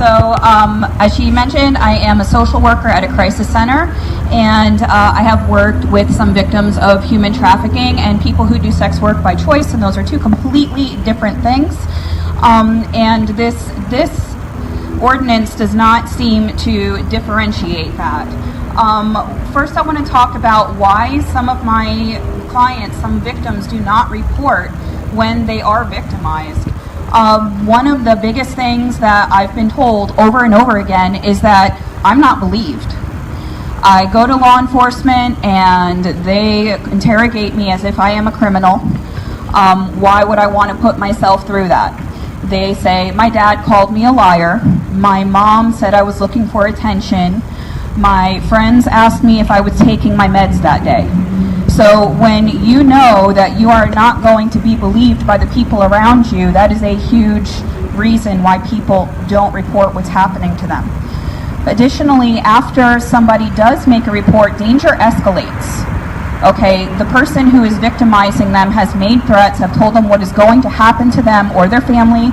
As she mentioned, I am a social worker at a crisis center, and I have worked with some victims of human trafficking and people who do sex work by choice, and those are two completely different things. And this ordinance does not seem to differentiate that. First, I want to talk about why some of my clients, some victims, do not report when they are victimized. One of the biggest things that I've been told over and over again is that I'm not believed. I go to law enforcement and they interrogate me as if I am a criminal. Why would I want to put myself through that? They say, my dad called me a liar. My mom said I was looking for attention. My friends asked me if I was taking my meds that day. So when you know that you are not going to be believed by the people around you, that is a huge reason why people don't report what's happening to them. Additionally, after somebody does make a report, danger escalates. Okay, the person who is victimizing them has made threats, have told them what is going to happen to them or their family,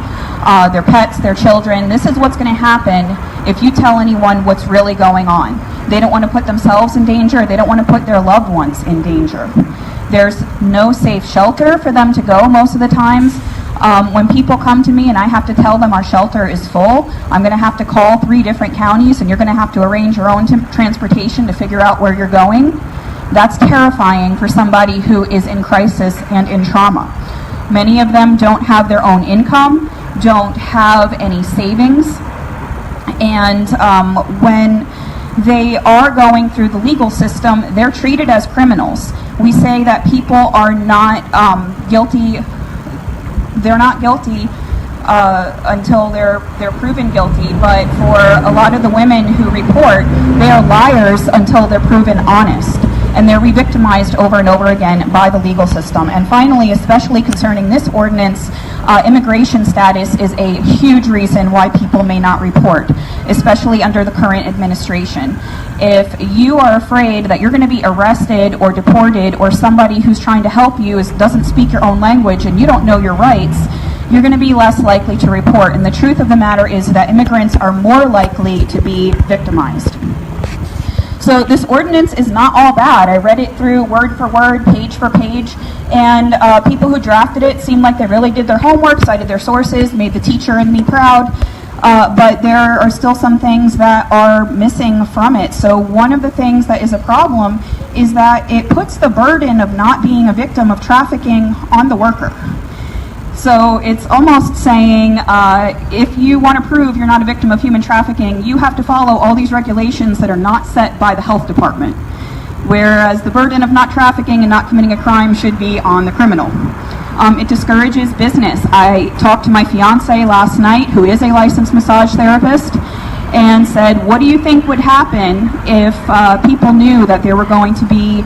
their pets, their children. This is what's going to happen if you tell anyone what's really going on. They don't want to put themselves in danger. They don't want to put their loved ones in danger. There's no safe shelter for them to go most of the times. When people come to me and I have to tell them our shelter is full, I'm going to have to call 3 different counties and you're going to have to arrange your own transportation to figure out where you're going. That's terrifying for somebody who is in crisis and in trauma. Many of them don't have their own income, don't have any savings, and when they are going through the legal system, they're treated as criminals. We say that people are not guilty. They're not guilty until they're proven guilty. But for a lot of the women who report, they are liars until they're proven honest. And they're re-victimized over and over again by the legal system. And finally, especially concerning this ordinance, immigration status is a huge reason why people may not report, especially under the current administration. If you are afraid that you're going to be arrested or deported, or somebody who's trying to help you doesn't speak your own language and you don't know your rights, you're going to be less likely to report. And the truth of the matter is that immigrants are more likely to be victimized. So this ordinance is not all bad. I read it through word for word, page for page, and people who drafted it seemed like they really did their homework, cited their sources, made the teacher and me proud, but there are still some things that are missing from it. So one of the things that is a problem is that it puts the burden of not being a victim of trafficking on the worker. So it's almost saying if you want to prove you're not a victim of human trafficking, you have to follow all these regulations that are not set by the health department, whereas the burden of not trafficking and not committing a crime should be on the criminal. It discourages business. I talked to my fiance last night, who is a licensed massage therapist, and said, what do you think would happen if people knew that there were going to be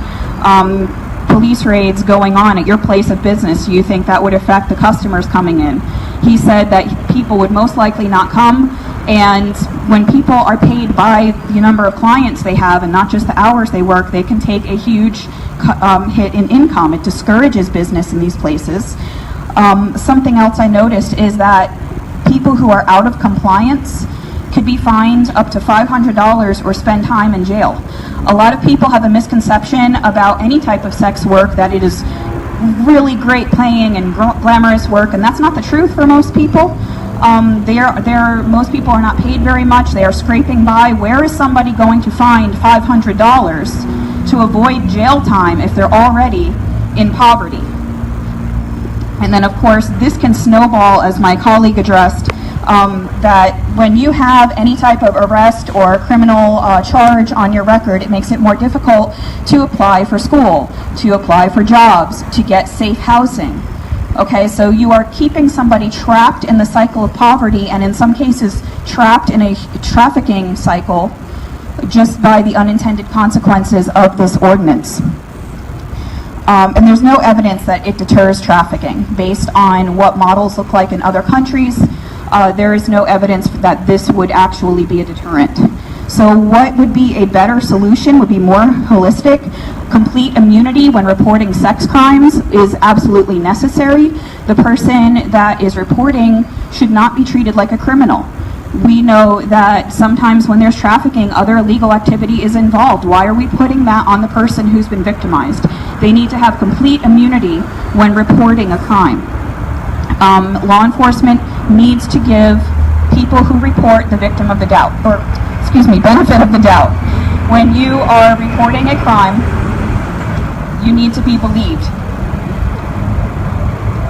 police raids going on at your place of business? Do you think that would affect the customers coming in? He said that people would most likely not come, and when people are paid by the number of clients they have and not just the hours they work, they can take a huge hit in income. It discourages business in these places. Something else I noticed is that people who are out of compliance could be fined up to $500 or spend time in jail. A lot of people have a misconception about any type of sex work, that it is really great paying and glamorous work, and that's not the truth for most people. Most people are not paid very much. They are scraping by. Where is somebody going to find $500 to avoid jail time if they're already in poverty? And then, of course, this can snowball, as my colleague addressed, that when you have any type of arrest or criminal charge on your record, it makes it more difficult to apply for school, to apply for jobs, to get safe housing. Okay, so you are keeping somebody trapped in the cycle of poverty, and in some cases trapped in a trafficking cycle, just by the unintended consequences of this ordinance. And there's no evidence that it deters trafficking. Based on what models look like in other countries, there is no evidence that this would actually be a deterrent. So what would be a better solution would be more holistic. Complete immunity when reporting sex crimes is absolutely necessary. The person that is reporting should not be treated like a criminal. We know that sometimes when there's trafficking, other illegal activity is involved. Why are we putting that on the person who's been victimized? They need to have complete immunity when reporting a crime. Law enforcement needs to give people who report the benefit of the doubt. When you are reporting a crime, you need to be believed.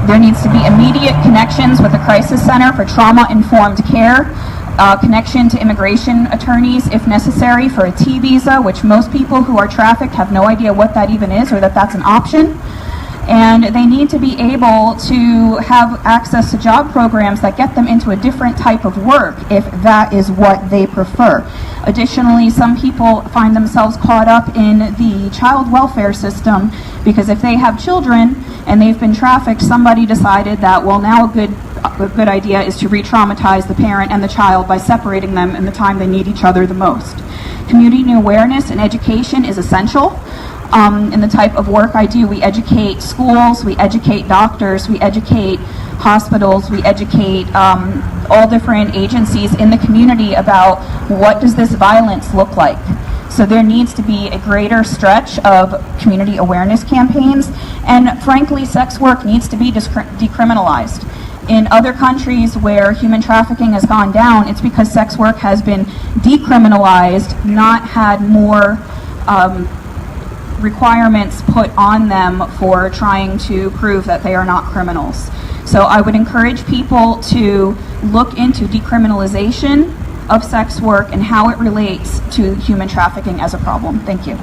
There needs to be immediate connections with the crisis center for trauma-informed care, connection to immigration attorneys if necessary for a T visa, which most people who are trafficked have no idea what that even is or that that's an option. And they need to be able to have access to job programs that get them into a different type of work if that is what they prefer. Additionally, some people find themselves caught up in the child welfare system because if they have children and they've been trafficked, somebody decided that, well, now a good idea is to re-traumatize the parent and the child by separating them in the time they need each other the most. Community awareness and education is essential. In the type of work I do, we educate schools, we educate doctors, we educate hospitals, we educate all different agencies in the community about what does this violence look like. So there needs to be a greater stretch of community awareness campaigns, and frankly, sex work needs to be decriminalized. In other countries where human trafficking has gone down, it's because sex work has been decriminalized, not had more requirements put on them for trying to prove that they are not criminals. So I would encourage people to look into decriminalization of sex work and how it relates to human trafficking as a problem. Thank you.